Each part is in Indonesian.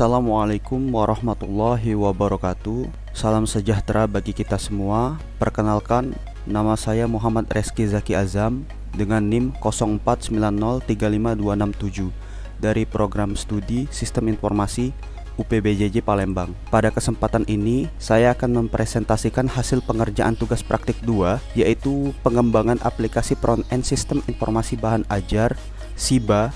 Assalamualaikum warahmatullahi wabarakatuh. Salam sejahtera bagi kita semua. Perkenalkan, nama saya Muhammad Reski Zaki Azam dengan NIM 04903527 dari Program Studi Sistem Informasi UPBJJ Palembang. Pada kesempatan ini, saya akan mempresentasikan hasil pengerjaan tugas praktik 2, yaitu pengembangan aplikasi front-end Sistem Informasi Bahan Ajar (SIBA)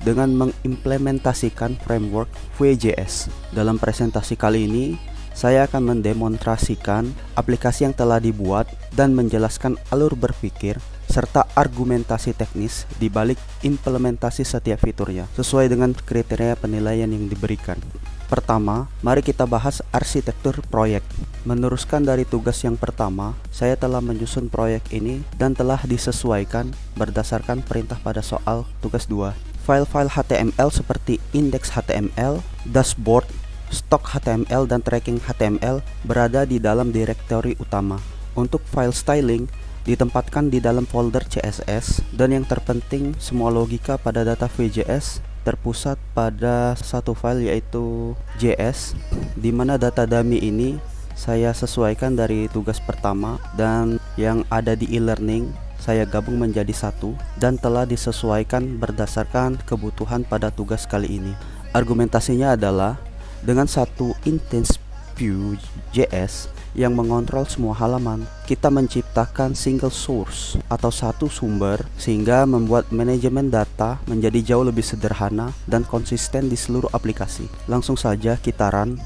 dengan mengimplementasikan framework Vue.js. Dalam presentasi kali ini, saya akan mendemonstrasikan aplikasi yang telah dibuat dan menjelaskan alur berpikir serta argumentasi teknis di balik implementasi setiap fiturnya sesuai dengan kriteria penilaian yang diberikan. Pertama, mari kita bahas arsitektur proyek. Meneruskan dari tugas yang pertama, saya telah menyusun proyek ini dan telah disesuaikan berdasarkan perintah pada soal tugas 2. File-file HTML seperti index HTML, dashboard, stock HTML, dan tracking HTML berada di dalam direktori utama. Untuk file styling ditempatkan di dalam folder CSS, dan yang terpenting semua logika pada data Vue.js terpusat pada satu file yaitu JS, di mana data dummy ini saya sesuaikan dari tugas pertama dan yang ada di e-learning saya gabung menjadi satu dan telah disesuaikan berdasarkan kebutuhan pada tugas kali ini. Argumentasinya adalah dengan satu instance Vue.js yang mengontrol semua halaman, kita menciptakan single source atau satu sumber sehingga membuat manajemen data menjadi jauh lebih sederhana dan konsisten di seluruh aplikasi. Langsung saja kita run.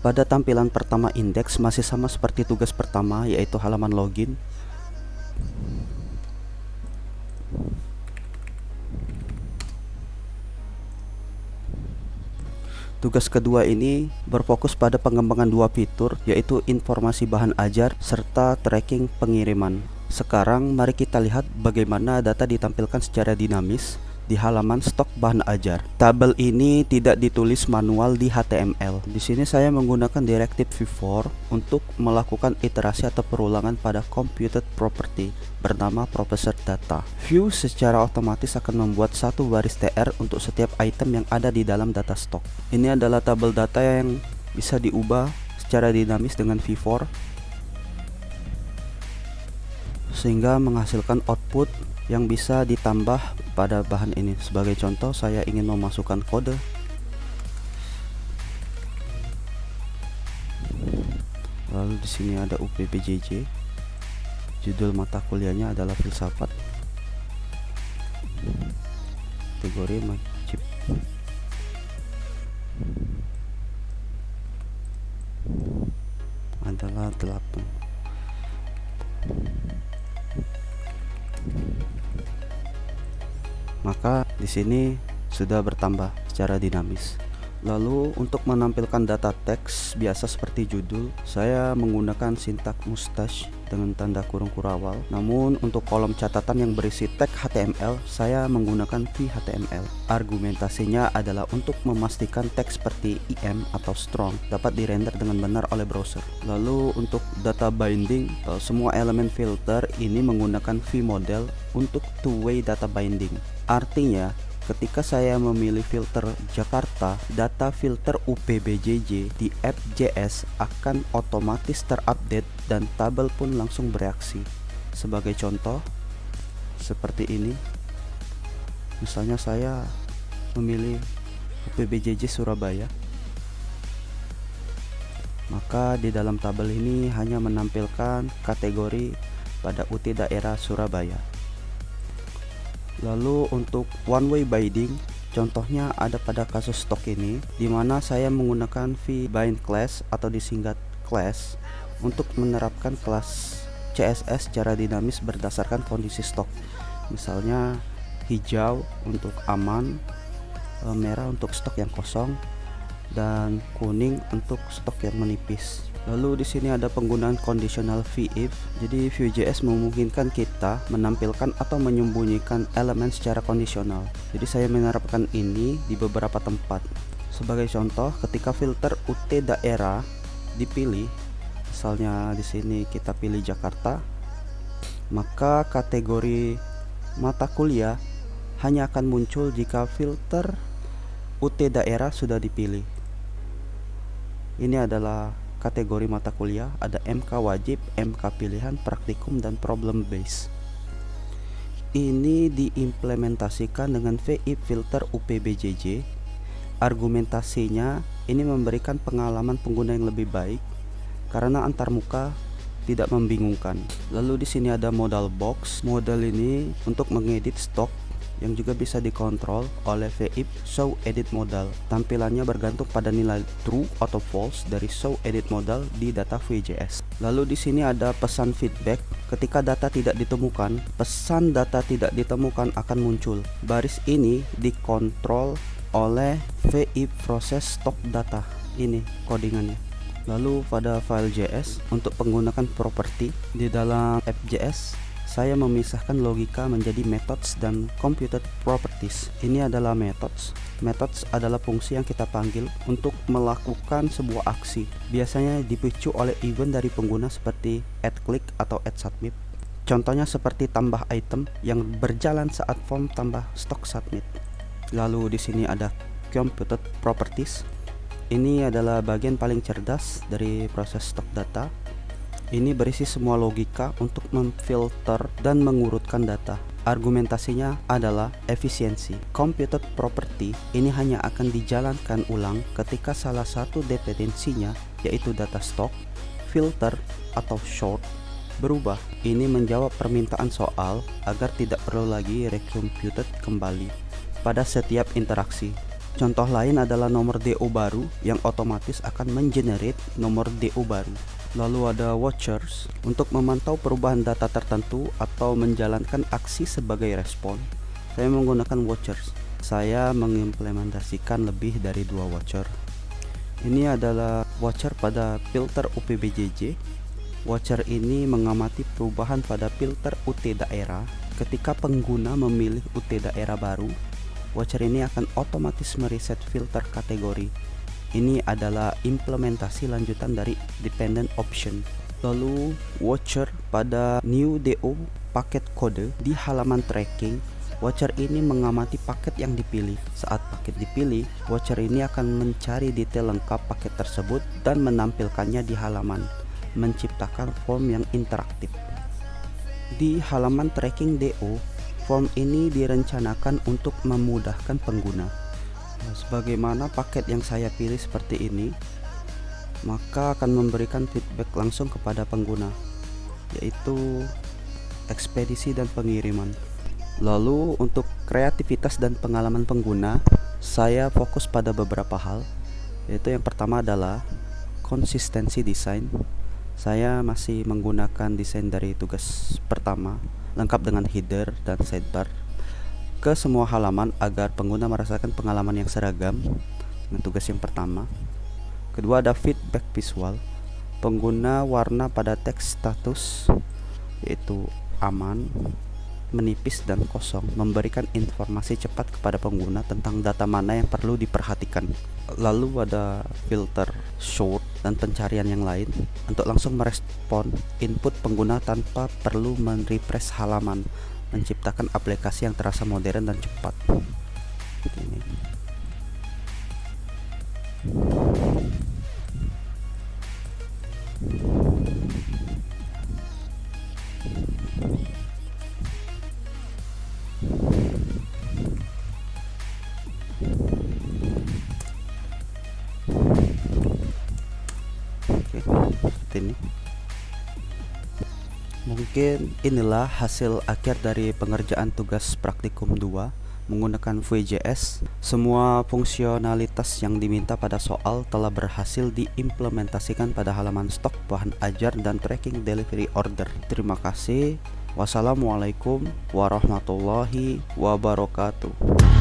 Pada tampilan pertama indeks masih sama seperti tugas pertama, yaitu halaman login. Tugas kedua ini berfokus pada pengembangan dua fitur, yaitu informasi bahan ajar serta tracking pengiriman. Sekarang mari kita lihat bagaimana data ditampilkan secara dinamis di halaman stok bahan ajar. Tabel ini tidak ditulis manual di HTML. Di sini saya menggunakan directive v-for untuk melakukan iterasi atau perulangan pada computed property bernama professor data. Vue secara otomatis akan membuat satu baris tr untuk setiap item yang ada di dalam data stok. Ini adalah tabel data yang bisa diubah secara dinamis dengan v-for sehingga menghasilkan output yang bisa ditambah pada bahan ini. Sebagai contoh, saya ingin memasukkan kode. Lalu di sini ada UPBJJ. Judul mata kuliahnya adalah filsafat. Kategori Chip. Adalah 8. Maka di sini sudah bertambah secara dinamis. Lalu untuk menampilkan data teks biasa seperti judul, saya menggunakan sintak mustache dengan tanda kurung kurawal. Namun untuk kolom catatan yang berisi tag HTML, saya menggunakan vHTML. Argumentasinya adalah untuk memastikan teks seperti im atau strong dapat dirender dengan benar oleh browser. Lalu untuk data binding, semua elemen filter ini menggunakan vModel untuk two-way data binding. Artinya, ketika saya memilih filter Jakarta, data filter UPBJJ di app.js akan otomatis terupdate dan tabel pun langsung bereaksi. Sebagai contoh, seperti ini. Misalnya saya memilih UPBJJ Surabaya. Maka di dalam tabel ini hanya menampilkan kategori pada UT daerah Surabaya. Lalu untuk one way binding, contohnya ada pada kasus stok ini, di mana saya menggunakan vbind class atau disingkat class untuk menerapkan kelas CSS secara dinamis berdasarkan kondisi stok. Misalnya hijau untuk aman, merah untuk stok yang kosong, dan kuning untuk stok yang menipis. Lalu di sini ada penggunaan conditional v-if. Jadi Vue.js memungkinkan kita menampilkan atau menyembunyikan elemen secara kondisional. Jadi saya menerapkan ini di beberapa tempat. Sebagai contoh, ketika filter UT daerah dipilih, misalnya di sini kita pilih Jakarta, maka kategori mata kuliah hanya akan muncul jika filter UT daerah sudah dipilih. Ini adalah kategori mata kuliah, ada MK wajib, MK pilihan, praktikum, dan problem base. Ini diimplementasikan dengan VI filter UPBJJ. Argumentasinya ini memberikan pengalaman pengguna yang lebih baik karena antarmuka tidak membingungkan. Lalu di sini ada modal box. Modal ini untuk mengedit stok yang juga bisa dikontrol oleh VIP show edit modal. Tampilannya bergantung pada nilai true atau false dari show edit modal di data VJS. Lalu di sini ada pesan feedback. Ketika data tidak ditemukan, pesan data tidak ditemukan akan muncul. Baris ini dikontrol oleh VIP proses stok data. Ini codingannya. Lalu pada file JS untuk menggunakan property di dalam FJS, saya memisahkan logika menjadi methods dan computed properties. Ini adalah methods. Methods adalah fungsi yang kita panggil untuk melakukan sebuah aksi. Biasanya dipicu oleh event dari pengguna seperti add click atau add submit. Contohnya seperti tambah item yang berjalan saat form tambah stock submit. Lalu di sini ada computed properties. Ini adalah bagian paling cerdas dari proses stok data. Ini berisi semua logika untuk memfilter dan mengurutkan data. Argumentasinya adalah efisiensi. Computed property ini hanya akan dijalankan ulang ketika salah satu dependensinya, yaitu data stok, filter, atau sort, berubah. Ini menjawab permintaan soal agar tidak perlu lagi recomputed kembali pada setiap interaksi. Contoh lain adalah nomor DO baru yang otomatis akan mengenerate nomor DO baru. Lalu ada watchers untuk memantau perubahan data tertentu atau menjalankan aksi sebagai respon. Saya menggunakan watchers. Saya mengimplementasikan lebih dari 2 watcher. Ini adalah watcher pada filter UPBJJ. Watcher ini mengamati perubahan pada filter UT daerah. Ketika pengguna memilih UT daerah baru, watcher ini akan otomatis mereset filter kategori. Ini adalah implementasi lanjutan dari dependent option. Lalu watcher pada new DO paket kode di halaman tracking. Watcher ini mengamati paket yang dipilih. Saat paket dipilih, watcher ini akan mencari detail lengkap paket tersebut dan menampilkannya di halaman, menciptakan form yang interaktif. Di halaman tracking DO, form ini direncanakan untuk memudahkan pengguna. Sebagaimana paket yang saya pilih seperti ini, maka akan memberikan feedback langsung kepada pengguna, yaitu ekspedisi dan pengiriman. Lalu untuk kreativitas dan pengalaman pengguna, saya fokus pada beberapa hal, yaitu yang pertama adalah konsistensi desain. Saya masih menggunakan desain dari tugas pertama, lengkap dengan header dan sidebar ke semua halaman agar pengguna merasakan pengalaman yang seragam dengan tugas yang pertama. Kedua ada feedback visual. Pengguna warna pada teks status yaitu aman, menipis, dan kosong memberikan informasi cepat kepada pengguna tentang data mana yang perlu diperhatikan. Lalu ada filter, sort, dan pencarian yang lain untuk langsung merespon input pengguna tanpa perlu merefresh halaman, menciptakan aplikasi yang terasa modern dan cepat. Ini. Oke, seperti ini. Mungkin inilah hasil akhir dari pengerjaan tugas praktikum 2 menggunakan VJS. Semua fungsionalitas yang diminta pada soal telah berhasil diimplementasikan pada halaman stok, bahan ajar, dan tracking delivery order. Terima kasih. Wassalamualaikum warahmatullahi wabarakatuh.